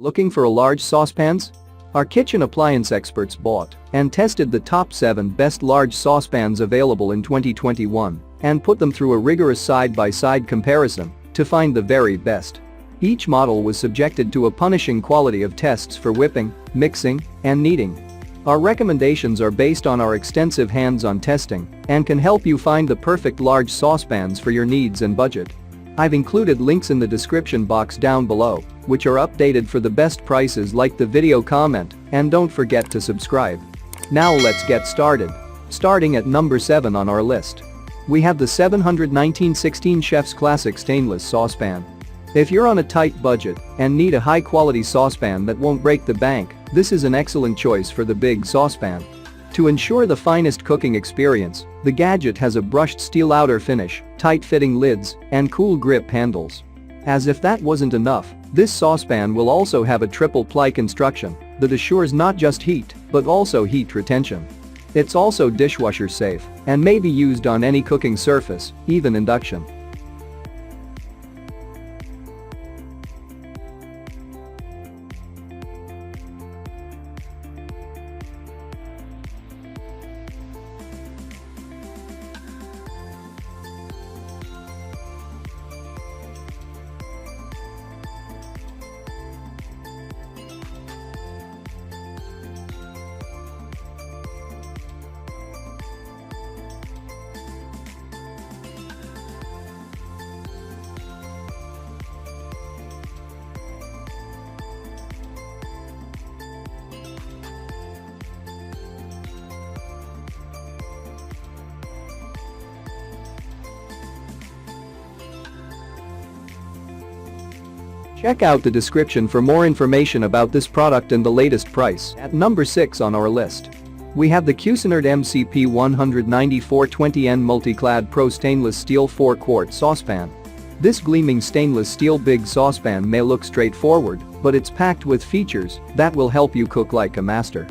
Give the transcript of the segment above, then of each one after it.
Looking for a large saucepans? Our kitchen appliance experts bought and tested the top 7 best large saucepans available in 2021 and put them through a rigorous side-by-side comparison to find the very best. Each model was subjected to a punishing quality of tests for whipping, mixing, and kneading. Our recommendations are based on our extensive hands-on testing and can help you find the perfect large saucepans for your needs and budget. I've included links in the description box down below, which are updated for the best prices. Like the video, comment, and don't forget to subscribe. Now let's get started. Starting at number 7 on our list. We have the 71916 Chef's Classic Stainless Saucepan. If you're on a tight budget and need a high-quality saucepan that won't break the bank, this is an excellent choice for the big saucepan. To ensure the finest cooking experience, the gadget has a brushed steel outer finish, tight-fitting lids, and cool grip handles. As if that wasn't enough, this saucepan will also have a triple-ply construction that assures not just heat, but also heat retention. It's also dishwasher safe and may be used on any cooking surface, even induction. Check out the description for more information about this product and the latest price. At number 6 on our list, we have the Cuisinart MCP 19420N Multiclad Pro Stainless Steel 4-quart saucepan. This gleaming stainless steel big saucepan may look straightforward, but it's packed with features that will help you cook like a master.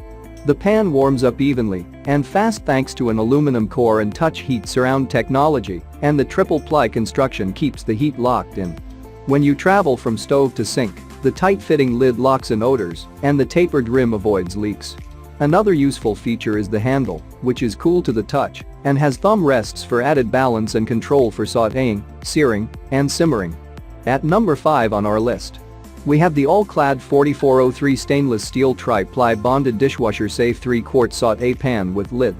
The pan warms up evenly and fast thanks to an aluminum core and touch heat surround technology, and the triple-ply construction keeps the heat locked in. When you travel from stove to sink, the tight-fitting lid locks in odors, and the tapered rim avoids leaks. Another useful feature is the handle, which is cool to the touch and has thumb rests for added balance and control for sautéing, searing, and simmering. At number 5 on our list, we have the all-clad 4403 stainless steel tri-ply bonded dishwasher safe 3-quart sauté pan with lid.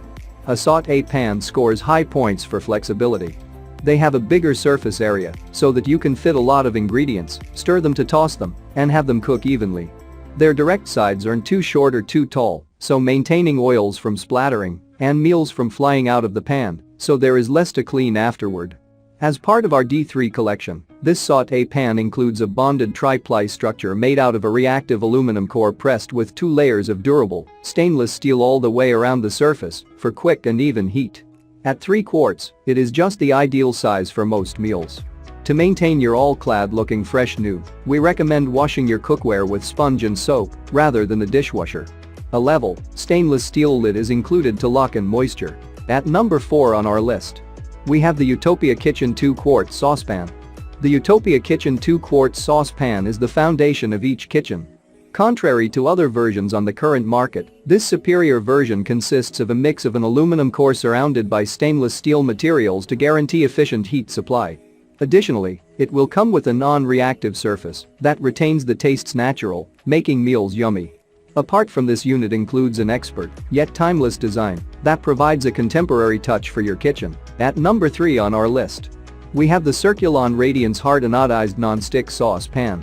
A sauté pan scores high points for flexibility. They have a bigger surface area so that you can fit a lot of ingredients, stir them to toss them, and have them cook evenly. Their direct sides aren't too short or too tall, so maintaining oils from splattering and meals from flying out of the pan, so there is less to clean afterward. As part of our D3 collection, this sauté pan includes a bonded tri-ply structure made out of a reactive aluminum core pressed with 2 layers of durable stainless steel all the way around the surface for quick and even heat. At 3 quarts, it is just the ideal size for most meals. To maintain your all-clad looking fresh new, we recommend washing your cookware with sponge and soap rather than the dishwasher. A level, stainless steel lid is included to lock in moisture. At number 4 on our list, we have the Utopia Kitchen 2-quart saucepan. The Utopia Kitchen 2-quart saucepan is the foundation of each kitchen. Contrary to other versions on the current market, this superior version consists of a mix of an aluminum core surrounded by stainless steel materials to guarantee efficient heat supply. Additionally, it will come with a non-reactive surface that retains the tastes natural, making meals yummy. Apart from this, unit includes an expert, yet timeless design that provides a contemporary touch for your kitchen. At number 3 on our list, we have the Circulon Radiance Hard Anodized Non-Stick Saucepan.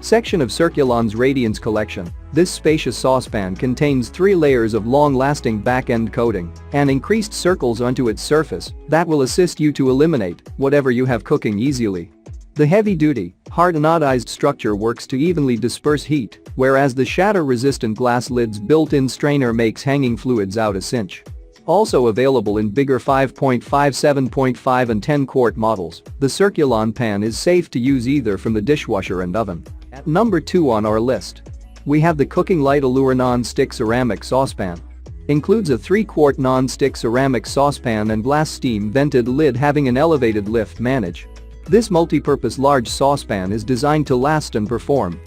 Section of Circulon's Radiance collection, this spacious saucepan contains 3 layers of long-lasting back-end coating and increased circles onto its surface that will assist you to eliminate whatever you have cooking easily. The heavy-duty, hard anodized structure works to evenly disperse heat, whereas the shatter-resistant glass lid's built-in strainer makes hanging fluids out a cinch. Also available in bigger 5.5, 7.5 and 10-quart models, the Circulon pan is safe to use either from the dishwasher and oven. At number 2 on our list, we have the Cooking Light Allure Non-Stick Ceramic Saucepan. Includes a 3-quart non-stick ceramic saucepan and glass steam vented lid having an elevated lift manage. This multi-purpose large saucepan is designed to last and perform.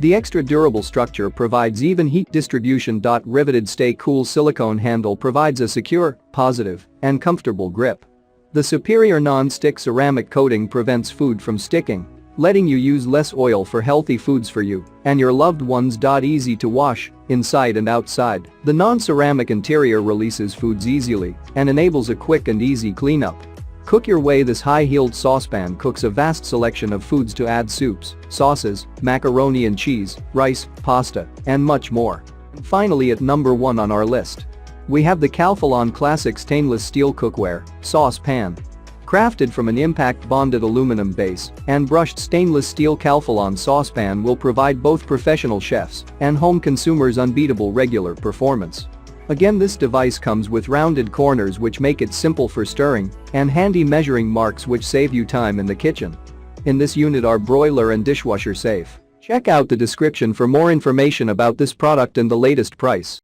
The extra durable structure provides even heat distribution. Riveted stay cool silicone handle provides a secure, positive, and comfortable grip. The superior non-stick ceramic coating prevents food from sticking, letting you use less oil for healthy foods for you and your loved ones. Easy to wash, inside and outside. The non-ceramic interior releases foods easily and enables a quick and easy cleanup. Cook your way. This high-heeled saucepan cooks a vast selection of foods to add soups, sauces, macaroni and cheese, rice, pasta, and much more. And finally, at number 1 on our list, we have the Calphalon Classic Stainless Steel Cookware Saucepan. Crafted from an impact-bonded aluminum base and brushed stainless steel, Calphalon saucepan will provide both professional chefs and home consumers unbeatable regular performance. Again, this device comes with rounded corners which make it simple for stirring and handy measuring marks which save you time in the kitchen. In this unit are broiler and dishwasher safe. Check out the description for more information about this product and the latest price.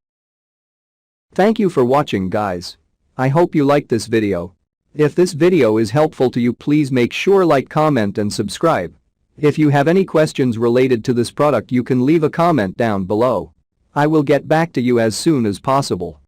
Thank you for watching, guys. I hope you liked this video. If this video is helpful to you, please make sure like, comment and subscribe. If you have any questions related to this product, you can leave a comment down below. I will get back to you as soon as possible.